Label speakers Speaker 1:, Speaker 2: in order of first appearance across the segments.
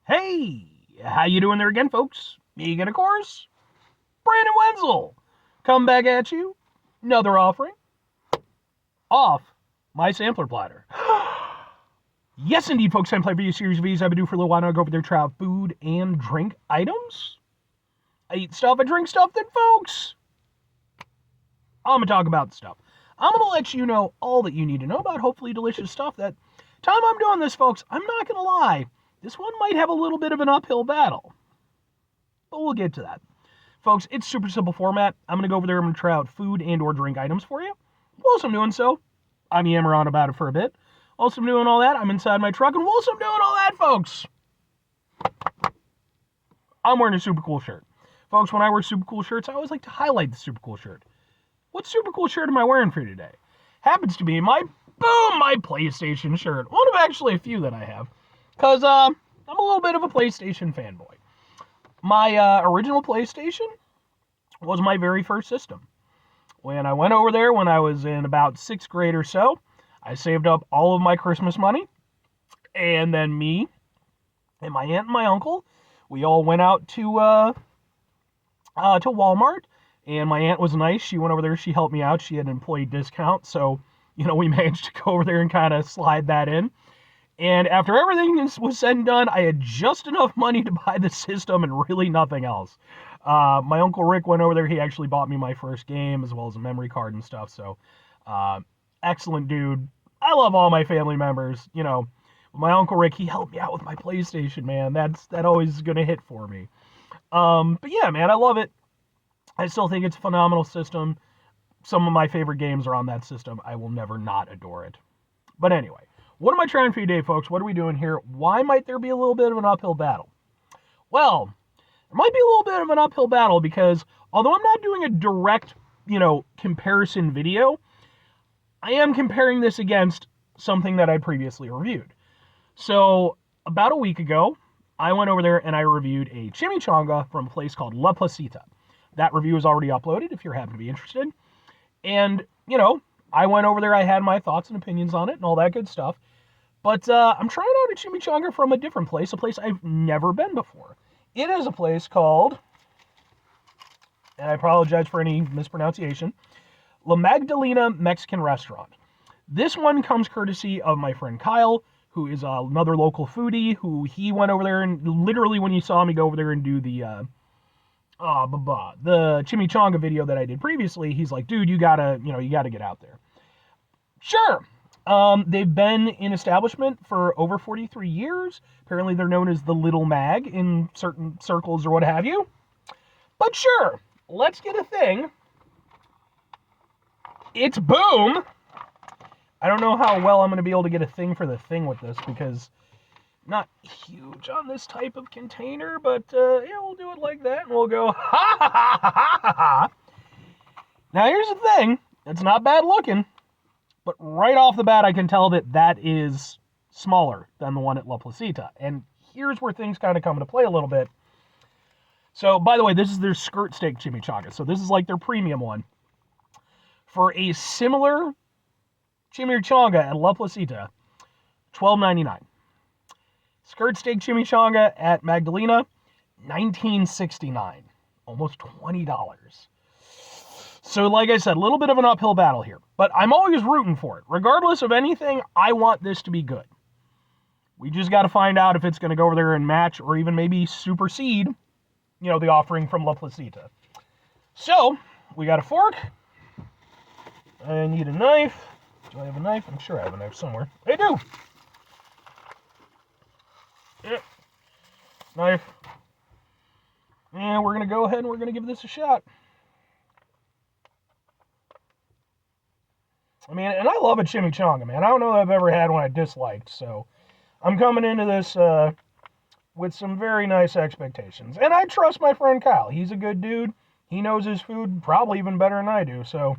Speaker 1: Hey, how you doing there again, folks? Me again, of course, Brandon Wenzel. Come back at you. Another offering off my sampler platter. Yes, indeed, folks. I'm playing for you series of V's I've been doing for a little while now. I go over there, try out food and drink items. I eat stuff, I drink stuff, then, folks, I'm going to talk about the stuff. I'm going to let you know all that you need to know about hopefully delicious stuff. That time I'm doing this, folks, I'm not going to lie. This one might have a little bit of an uphill battle, but we'll get to that. Folks, it's super simple format. I'm going to go over there. I'm going to try out food and or drink items for you. Whilst I'm doing so, I'm yammering on about it for a bit. Whilst I'm doing all that, I'm inside my truck. And whilst I'm doing all that, folks, I'm wearing a super cool shirt. Folks, when I wear super cool shirts, I always like to highlight the super cool shirt. What super cool shirt am I wearing for you today? Happens to be my PlayStation shirt. One of actually a few that I have. Because I'm a little bit of a PlayStation fanboy. My original PlayStation was my very first system. When I went over there when I was in about 6th grade or so, I saved up all of my Christmas money, and then me and my aunt and my uncle, we all went out to Walmart, and my aunt was nice. She went over there, she helped me out. She had an employee discount, so we managed to go over there and kind of slide that in. And after everything was said and done, I had just enough money to buy the system and really nothing else. My Uncle Rick went over there. He actually bought me my first game as well as a memory card and stuff. So, excellent dude. I love all my family members. My Uncle Rick, he helped me out with my PlayStation, man. That always going to hit for me. But yeah, man, I love it. I still think it's a phenomenal system. Some of my favorite games are on that system. I will never not adore it. But anyway, what am I trying for you today, folks? What are we doing here? Why might there be a little bit of an uphill battle? Well, there might be a little bit of an uphill battle because although I'm not doing a direct, comparison video, I am comparing this against something that I previously reviewed. So, about a week ago, I went over there and I reviewed a chimichanga from a place called La Placita. That review is already uploaded if you happen to be interested. And, I went over there, I had my thoughts and opinions on it and all that good stuff. But I'm trying out a chimichanga from a different place, a place I've never been before. It is a place called, and I apologize for any mispronunciation, La Magdalena Mexican Restaurant. This one comes courtesy of my friend Kyle, who is another local foodie, who he went over there and literally when you saw me go over there and do the chimichanga video that I did previously, he's like, dude, you gotta get out there. Sure. They've been in establishment for over 43 years. Apparently they're known as the Little Mag in certain circles or what have you. But sure, let's get a thing. It's boom. I don't know how well I'm going to be able to get a thing for the thing with this because I'm not huge on this type of container, but yeah, we'll do it like that and we'll go ha ha ha ha ha ha. Now here's the thing. It's not bad looking. But right off the bat, I can tell that is smaller than the one at La Placita. And here's where things kind of come into play a little bit. So, by the way, this is their skirt steak chimichanga. So this is like their premium one. For a similar chimichanga at La Placita, $12.99. Skirt steak chimichanga at Magdalena, $19.69. Almost $20. So, like I said, a little bit of an uphill battle here. But I'm always rooting for it. Regardless of anything, I want this to be good. We just got to find out if it's going to go over there and match or even maybe supersede, the offering from La Placita. So, we got a fork. I need a knife. Do I have a knife? I'm sure I have a knife somewhere. I do. Yep. Knife. And we're going to go ahead and we're going to give this a shot. I mean, and I love a chimichanga, man. I don't know that I've ever had one I disliked, so I'm coming into this with some very nice expectations. And I trust my friend Kyle. He's a good dude. He knows his food probably even better than I do, so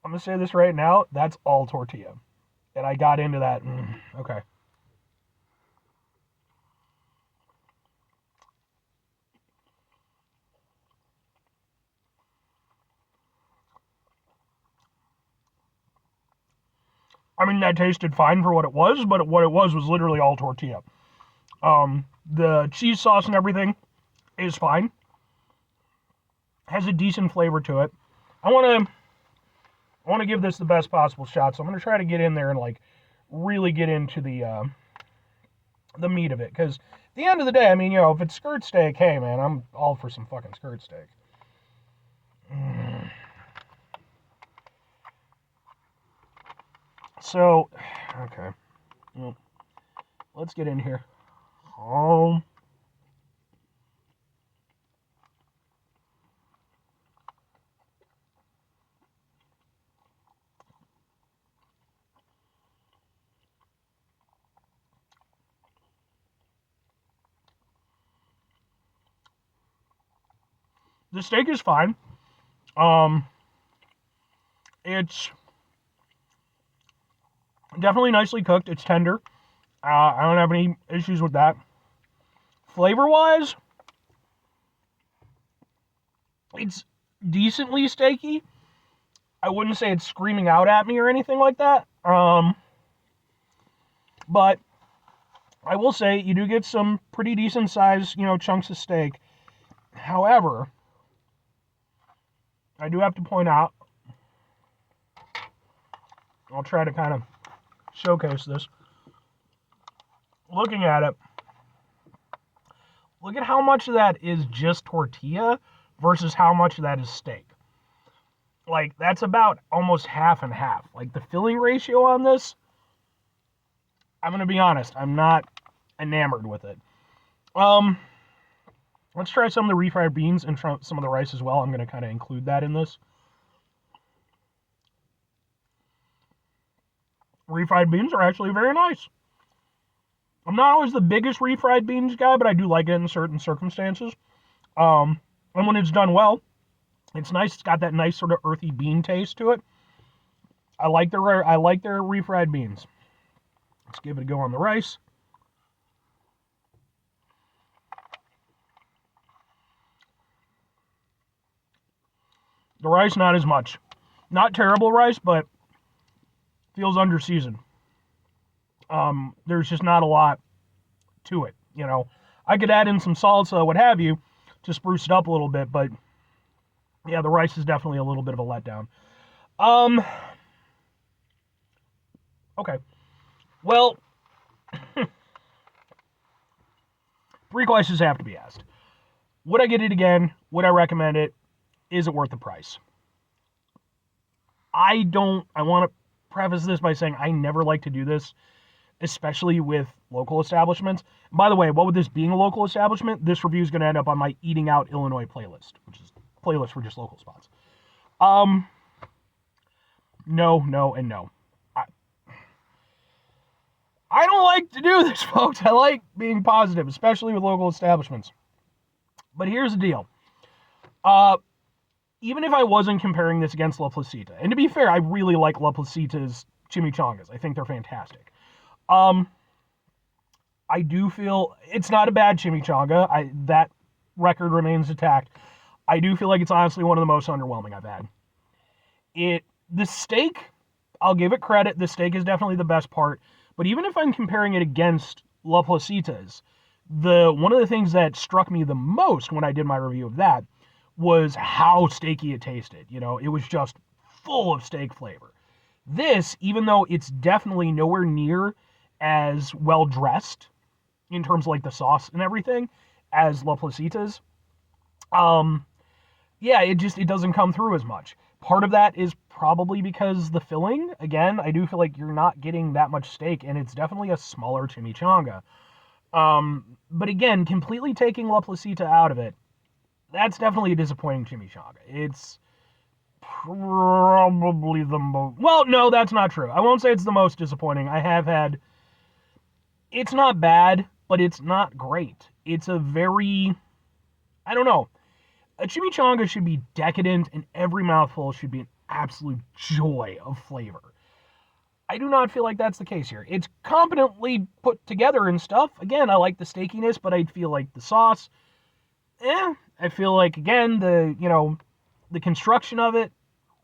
Speaker 1: I'm going to say this right now, that's all tortilla. And I got into that. Okay. I mean, that tasted fine for what it was, but what it was literally all tortilla. The cheese sauce and everything is fine. Has a decent flavor to it. I want to give this the best possible shot, so I'm going to try to get in there and like really get into the meat of it, because at the end of the day, I mean, if it's skirt steak, hey man, I'm all for some fucking skirt steak. So, okay, well, let's get in here. The steak is fine. It's definitely nicely cooked. It's tender. I don't have any issues with that. Flavor-wise, it's decently steaky. I wouldn't say it's screaming out at me or anything like that. But I will say you do get some pretty decent size, chunks of steak. However, I do have to point out, I'll try to kind of showcase this. Looking at it, look at how much of that is just tortilla versus how much of that is steak. Like, that's about almost half and half. Like, the filling ratio on this, I'm going to be honest, I'm not enamored with it. Let's try some of the refried beans and some of the rice as well. I'm going to kind of include that in this. Refried beans are actually very nice. I'm not always the biggest refried beans guy, but I do like it in certain circumstances. And when it's done well, it's nice. It's got that nice sort of earthy bean taste to it. I like their refried beans. Let's give it a go on the rice. The rice, not as much. Not terrible rice, but feels under-seasoned. There's just not a lot to it, I could add in some salsa, what have you, to spruce it up a little bit, but yeah, the rice is definitely a little bit of a letdown. Okay. Well, 3 questions have to be asked. Would I get it again? Would I recommend it? Is it worth the price? I want to preface this by saying I never like to do this, especially with local establishments. By the way, what with this being a local establishment, this review is going to end up on my Eating Out Illinois playlist, which is a playlist for just local spots. No, and no. I don't like to do this, folks. I like being positive, especially with local establishments. But here's the deal. Even if I wasn't comparing this against La Placita, and to be fair, I really like La Placita's chimichangas. I think they're fantastic. I do feel it's not a bad chimichanga. That record remains intact. I do feel like it's honestly one of the most underwhelming I've had. The steak, I'll give it credit. The steak is definitely the best part. But even if I'm comparing it against La Placita's, one of the things that struck me the most when I did my review of that was how steaky it tasted. It was just full of steak flavor. This, even though it's definitely nowhere near as well dressed in terms of like the sauce and everything as La Placita's, it doesn't come through as much. Part of that is probably because the filling, again, I do feel like you're not getting that much steak, and it's definitely a smaller chimichanga. But again, completely taking La Placita out of it, that's definitely a disappointing chimichanga. It's probably the most... Well, no, that's not true. I won't say it's the most disappointing. It's not bad, but it's not great. It's a very... I don't know. A chimichanga should be decadent, and every mouthful should be an absolute joy of flavor. I do not feel like that's the case here. It's competently put together and stuff. Again, I like the steakiness, but I feel like the sauce... I feel like, again, the construction of it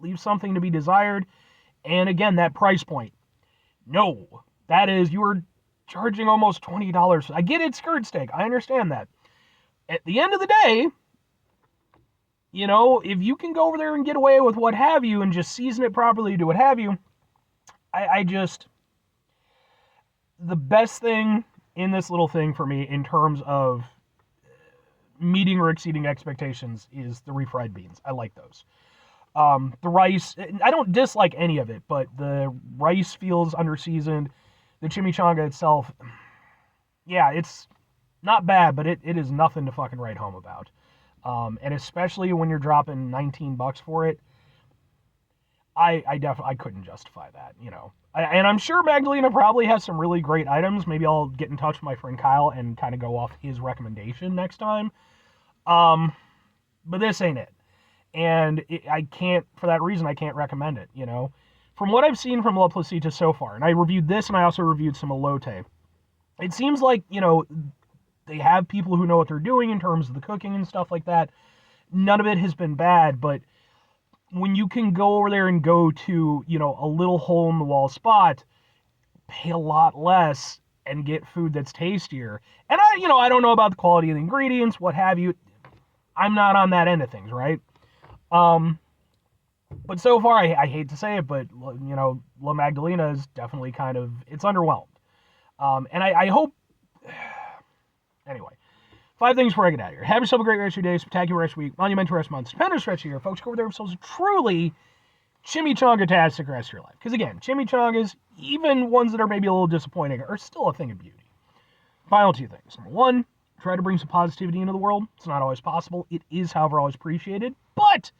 Speaker 1: leaves something to be desired. And again, that price point. No, that is, you are charging almost $20. I get it, skirt steak. I understand that. At the end of the day, if you can go over there and get away with what have you and just season it properly, do what have you, I just, the best thing in this little thing for me in terms of meeting or exceeding expectations is the refried beans. I like those. The rice, I don't dislike any of it, but the rice feels underseasoned. The chimichanga itself, yeah, it's not bad, but it is nothing to fucking write home about. And especially when you're dropping $19 for it, I definitely I couldn't justify that. And I'm sure Magdalena probably has some really great items. Maybe I'll get in touch with my friend Kyle and kind of go off his recommendation next time. But this ain't it. And I can't, for that reason, I can't recommend it. From what I've seen from La Placita so far, and I reviewed this and I also reviewed some elote, it seems like, they have people who know what they're doing in terms of the cooking and stuff like that. None of it has been bad, but when you can go over there and go to, a little hole in the wall spot, pay a lot less and get food that's tastier. And I don't know about the quality of the ingredients, what have you. I'm not on that end of things, right? But so far, I hate to say it, but, La Magdalena is definitely it's underwhelmed. And I hope, anyway, 5 things before I get out of here. Have yourself a great rest of your day, spectacular rest of your week, monumental rest of month, stupendous rest of your year. Folks, go over there themselves a truly chimichanga-tastic rest of your life. Because again, chimichangas, even ones that are maybe a little disappointing, are still a thing of beauty. Final 2 things. Number 1, try to bring some positivity into the world. It's not always possible. It is, however, always appreciated. But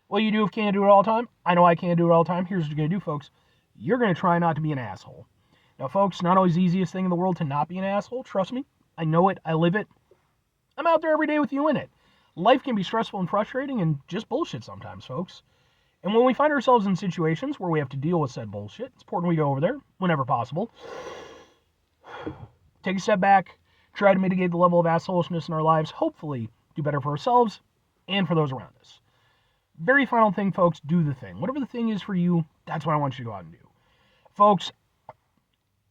Speaker 1: what you do if you can't do it all the time, I know I can't do it all the time. Here's what you're going to do, folks. You're going to try not to be an asshole. Now, folks, not always the easiest thing in the world to not be an asshole. Trust me. I know it. I live it. I'm out there every day with you in it. Life can be stressful and frustrating and just bullshit sometimes, folks. And when we find ourselves in situations where we have to deal with said bullshit, it's important we go over there whenever possible. Take a step back, try to mitigate the level of assholishness in our lives, hopefully do better for ourselves and for those around us. Very final thing, folks, do the thing. Whatever the thing is for you, that's what I want you to go out and do. Folks,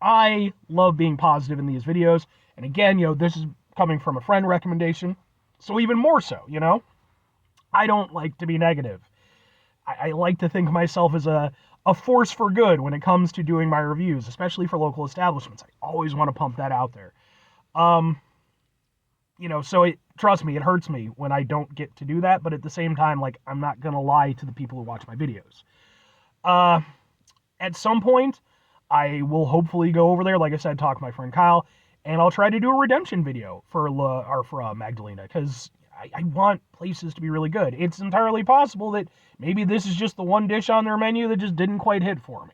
Speaker 1: I love being positive in these videos. And again, this is coming from a friend recommendation, so even more so, I don't like to be negative. I like to think of myself as a force for good when it comes to doing my reviews, especially for local establishments. I always want to pump that out there. So trust me, it hurts me when I don't get to do that, but at the same time, I'm not going to lie to the people who watch my videos. At some point, I will hopefully go over there, like I said, talk to my friend Kyle, and I'll try to do a redemption video for Magdalena, because I want places to be really good. It's entirely possible that maybe this is just the one dish on their menu that just didn't quite hit for me.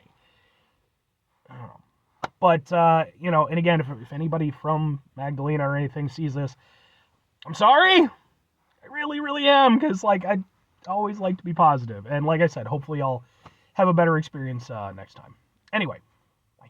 Speaker 1: I don't know. But, and again, if anybody from Magdalena or anything sees this, I'm sorry. I really, really am, because, I always like to be positive. And like I said, hopefully I'll have a better experience next time. Anyway, bye.